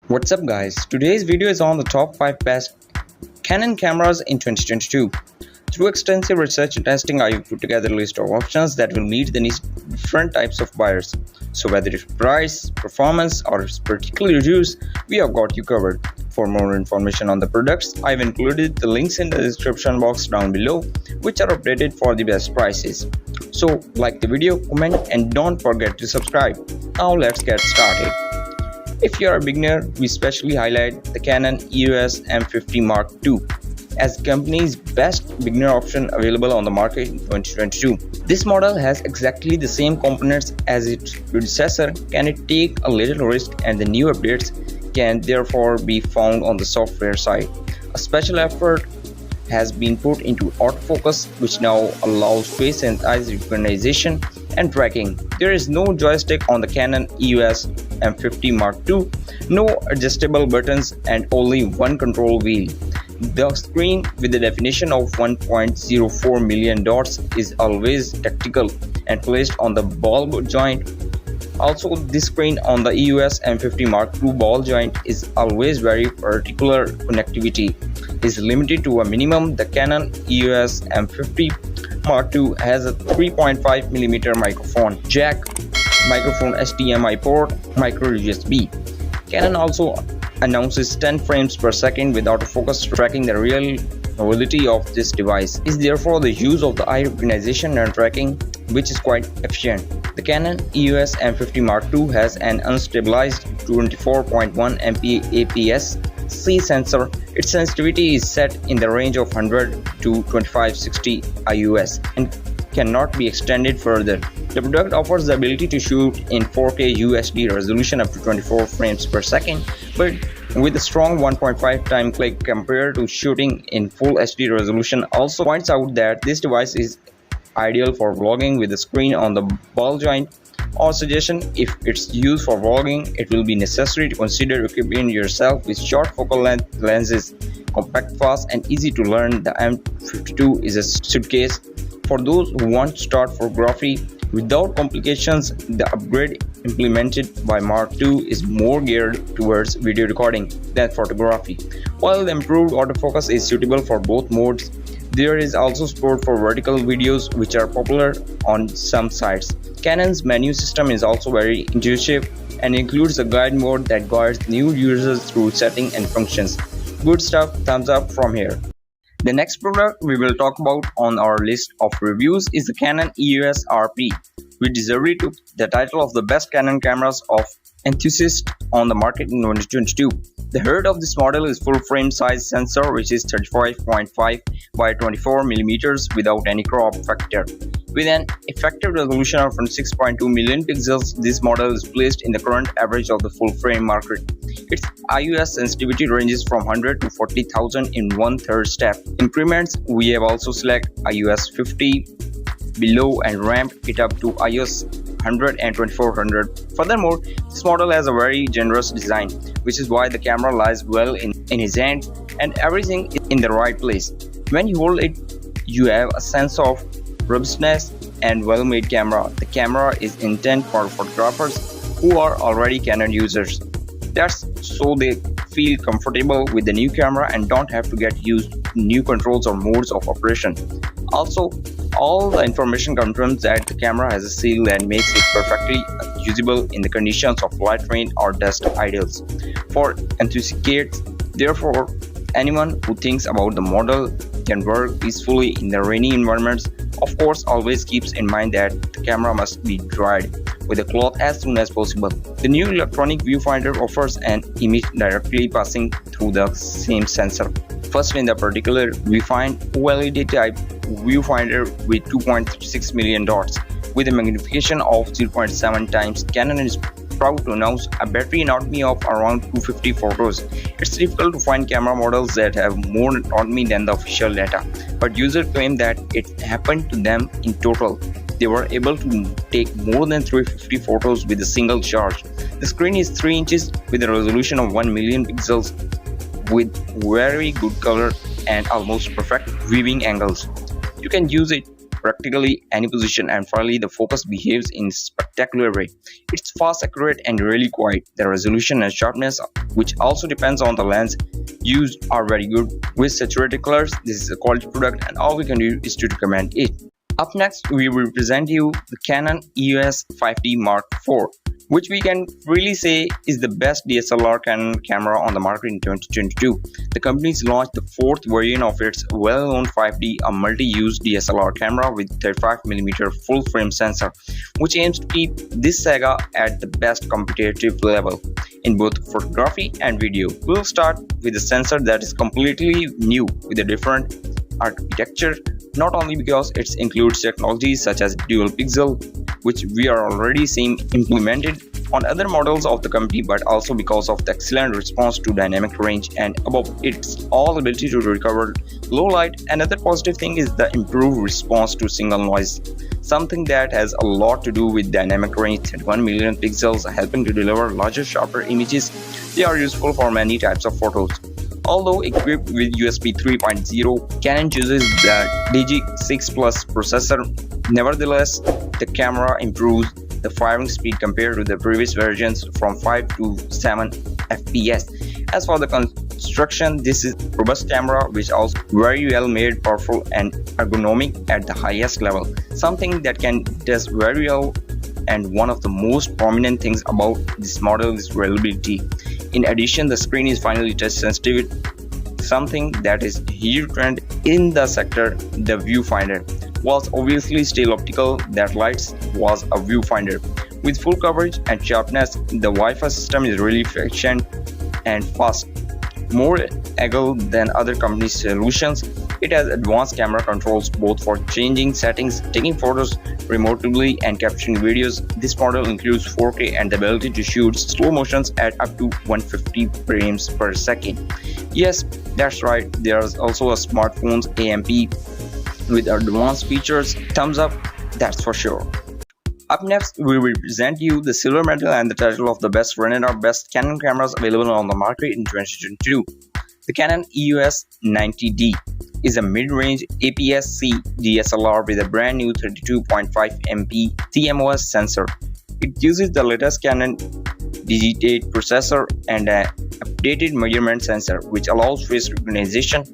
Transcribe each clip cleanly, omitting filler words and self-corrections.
What's up guys, today's video is on the top 5 best Canon cameras in 2022. Through extensive research and testing, I put together a list of options that will meet the needs of different types of buyers. So whether it's price, performance or particular reviews, we have got you covered. For more information on the products, I've included the links in the description box down below, which are updated for the best prices. So like the video, comment and don't forget to subscribe. Now let's get started. If you are a beginner, we specially highlight the Canon EOS M50 Mark II as the company's best beginner option available on the market in 2022. This model has exactly the same components as its predecessor. Can it take a little risk, and the new updates can therefore be found on the software side. A special effort has been put into autofocus, which now allows face and eyes recognition and tracking. There is no joystick on the Canon EOS M50 Mark II, no adjustable buttons and only one control wheel. The screen with the definition of 1.04 million dots is always tactical and placed on the ball joint. Also, this screen on the EOS M50 Mark II ball joint is always very particular. Connectivity is limited to a minimum. The Canon EOS M50 Mark II has a 3.5mm microphone jack, microphone HDMI port, micro USB. Canon also announces 10 frames per second with autofocus, tracking the real novelty of this device is therefore the use of the eye recognition and tracking, which is quite efficient. The Canon EOS M50 Mark II has an unstabilized 24.1 MP APS-C sensor. Its sensitivity is set in the range of 100 to 2560 IUS and cannot be extended further. The product offers the ability to shoot in 4K UHD resolution up to 24 frames per second, but with a strong 1.5 time click compared to shooting in full HD resolution. Also points out that this device is ideal for vlogging with the screen on the ball joint. Our suggestion: if it's used for vlogging, it will be necessary to consider equipping yourself with short focal length lenses. Compact, fast and easy to learn, the M52 is a suitcase for those who want to start photography without complications. The upgrade implemented by Mark II is more geared towards video recording than photography. While the improved autofocus is suitable for both modes, there is also support for vertical videos, which are popular on some sites. Canon's menu system is also very intuitive and includes a guide mode that guides new users through settings and functions. Good stuff, thumbs up from here. The next product we will talk about on our list of reviews is the Canon EOS RP, which deservedly took the title of the best Canon cameras of enthusiast on the market in 2022. The heart of this model is full frame size sensor, which is 35.5 by 24mm without any crop factor. With an effective resolution of 6.2 million pixels, this model is placed in the current average of the full frame market. Its IUS sensitivity ranges from 100 to 40,000 in 1/3 step. Increments, we have also select IUS 50 below and ramped it up to IUS 100 and 2400. Furthermore, this model has a very generous design, which is why the camera lies well in his hand and everything is in the right place. When you hold it, you have a sense of robustness and well-made camera. The camera is intended for photographers who are already Canon users. That's so they feel comfortable with the new camera and don't have to get used to new controls or modes of operation. Also, all the information confirms that the camera has a seal that makes it perfectly usable in the conditions of light rain or dust ideals. For enthusiasts, therefore, anyone who thinks about the model can work peacefully in the rainy environments. Of course, always keeps in mind that the camera must be dried with a cloth as soon as possible. The new electronic viewfinder offers an image directly passing through the same sensor. First, in the particular, we find OLED type viewfinder with 2.6 million dots with a magnification of 0.7 times. Canon is proud to announce a battery autonomy of around 250 photos. It's difficult to find camera models that have more autonomy than the official data, but users claim that it happened to them in total. They were able to take more than 350 photos with a single charge. The screen is 3 inches with a resolution of 1 million pixels with very good color and almost perfect viewing angles. You can use it practically any position, and finally the focus behaves in a spectacular way. It's fast, accurate, and really quiet. The resolution and sharpness, which also depends on the lens used, are very good. With saturated colors, this is a quality product and all we can do is to recommend it. Up next, we will present you the Canon EOS 5D Mark IV, which we can really say is the best DSLR Canon camera on the market in 2022. The company's launched the fourth variant of its well-known 5D, a multi-use DSLR camera with 35mm full-frame sensor, which aims to keep this saga at the best competitive level in both photography and video. We'll start with a sensor that is completely new with a different architecture, not only because it includes technologies such as dual pixel, which we are already seeing implemented on other models of the company, but also because of the excellent response to dynamic range and above its all ability to recover low light. Another positive thing is the improved response to single noise, something that has a lot to do with dynamic range at 1 million pixels, helping to deliver larger, sharper images. They are useful for many types of photos. Although equipped with USB 3.0, Canon chooses the Digi6 Plus processor. Nevertheless, the camera improves the firing speed compared to the previous versions from 5 to 7 FPS. As for the construction, this is a robust camera which also very well made, powerful and ergonomic at the highest level, something that can test very well. And one of the most prominent things about this model is reliability. In addition, the screen is finally touch sensitive, something that is a huge trend in the sector. The viewfinder was obviously still optical, that lights was a viewfinder. With full coverage and sharpness, the Wi-Fi system is really efficient and fast, more agile than other companies' solutions. It has advanced camera controls both for changing settings, taking photos remotely and capturing videos. This model includes 4K and the ability to shoot slow motions at up to 150 frames per second. Yes, that's right, there's also a smartphone's AMP with advanced features. Thumbs up, that's for sure. Up next, we will present you the silver medal and the title of the best runner-up best Canon cameras available on the market in 2022. The Canon EOS 90D is a mid-range APS-C DSLR with a brand new 32.5 MP CMOS sensor. It uses the latest Canon Digi8 processor and an updated measurement sensor, which allows face recognition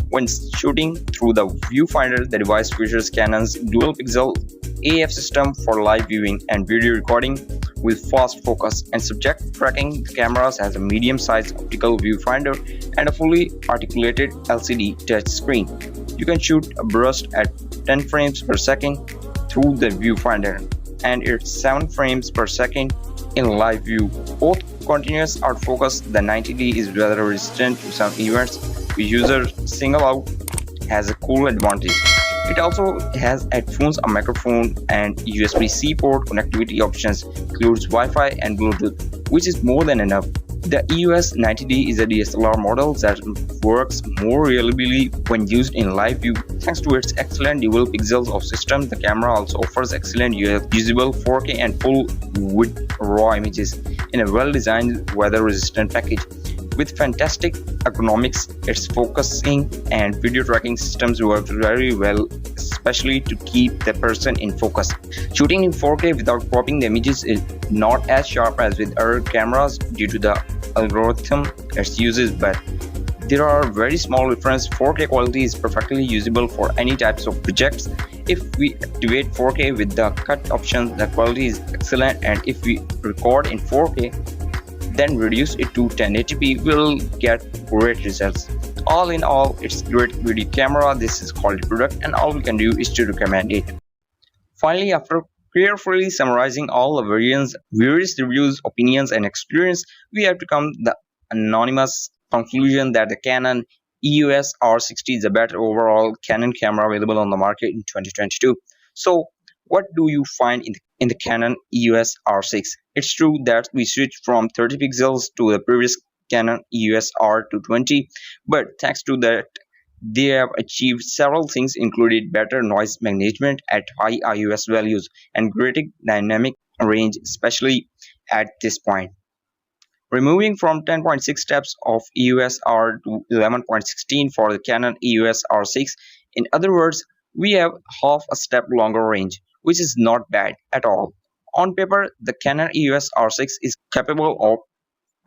when shooting through the viewfinder. The device features Canon's dual pixel AF system for live viewing and video recording with fast focus and subject tracking. The camera has a medium-sized optical viewfinder and a fully articulated LCD touchscreen. You can shoot a burst at 10 frames per second through the viewfinder, and it's 7 frames per second in live view. Both continuous autofocus. The 90D is weather resistant to some events, which users single out has a cool advantage. It also has headphones, a microphone, and USB-C port connectivity options, includes Wi-Fi and Bluetooth, which is more than enough. The EOS 90D is a DSLR model that works more reliably when used in live view. Thanks to its excellent dual pixels of system, the camera also offers excellent usable 4K and full width raw images in a well-designed weather-resistant package. With fantastic ergonomics, its focusing and video tracking systems work very well, especially to keep the person in focus. Shooting in 4K without cropping the images is not as sharp as with other cameras due to the algorithm it uses, but there are very small difference. 4K quality is perfectly usable for any types of projects. If we activate 4K with the cut option, the quality is excellent, and if we record in 4K then reduce it to 1080p, we'll get great results. All in all, it's great video camera. This is quality product and all we can do is to recommend it. Finally, after carefully summarizing all the variants, various reviews, opinions and experience, we have to come to the anonymous conclusion that the Canon EOS R6 is a better overall Canon camera available on the market in 2022. So what do you find in the Canon EOS R6? It's true that we switched from 30 pixels to the previous Canon EOS R to 20, but thanks to that, they have achieved several things, including better noise management at high IOS values and greater dynamic range, especially at this point. Removing from 10.6 steps of EOS R to 11.16 for the Canon EOS R6. In other words, We have half a step longer range, which is not bad at all. On paper, the Canon EOS R6 is capable of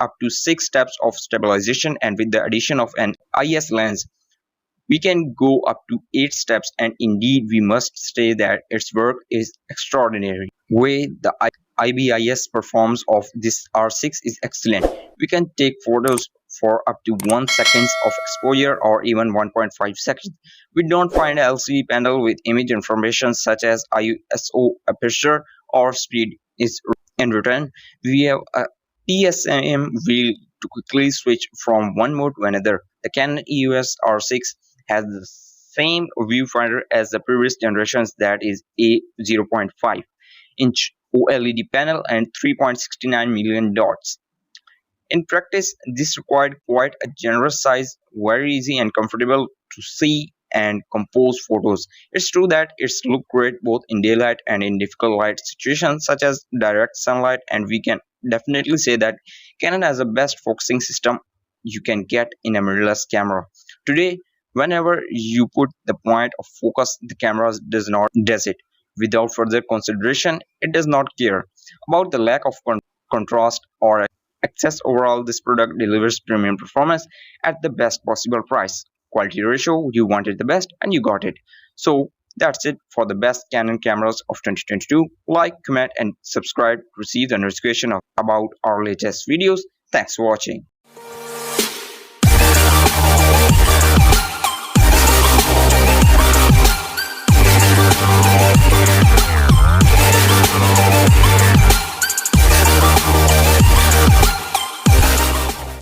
up to 6 steps of stabilization, and with the addition of an IS lens, we can go up to 8 steps, and indeed we must say that its work is extraordinary. Way the IBIS performance of this R6 is excellent. We can take photos for up to 1 seconds of exposure or even 1.5 seconds. We don't find a LCD panel with image information such as ISO aperture or speed is in return. We have a PSM wheel to quickly switch from one mode to another. The Canon EOS R6 has the same viewfinder as the previous generations, that is a 0.5-inch OLED panel and 3.69 million dots. In practice, this required quite a generous size, very easy and comfortable to see and compose photos. It's true that it's look great both in daylight and in difficult light situations such as direct sunlight, and we can definitely say that Canon has the best focusing system you can get in a mirrorless camera. Today, whenever you put the point of focus, the camera does it. Without further consideration, it does not care about the lack of contrast or excess. Overall, this product delivers premium performance at the best possible price. Quality ratio, you wanted the best and you got it. So that's it for the best Canon cameras of 2022. Like, comment and subscribe to receive the notification about our latest videos. Thanks for watching.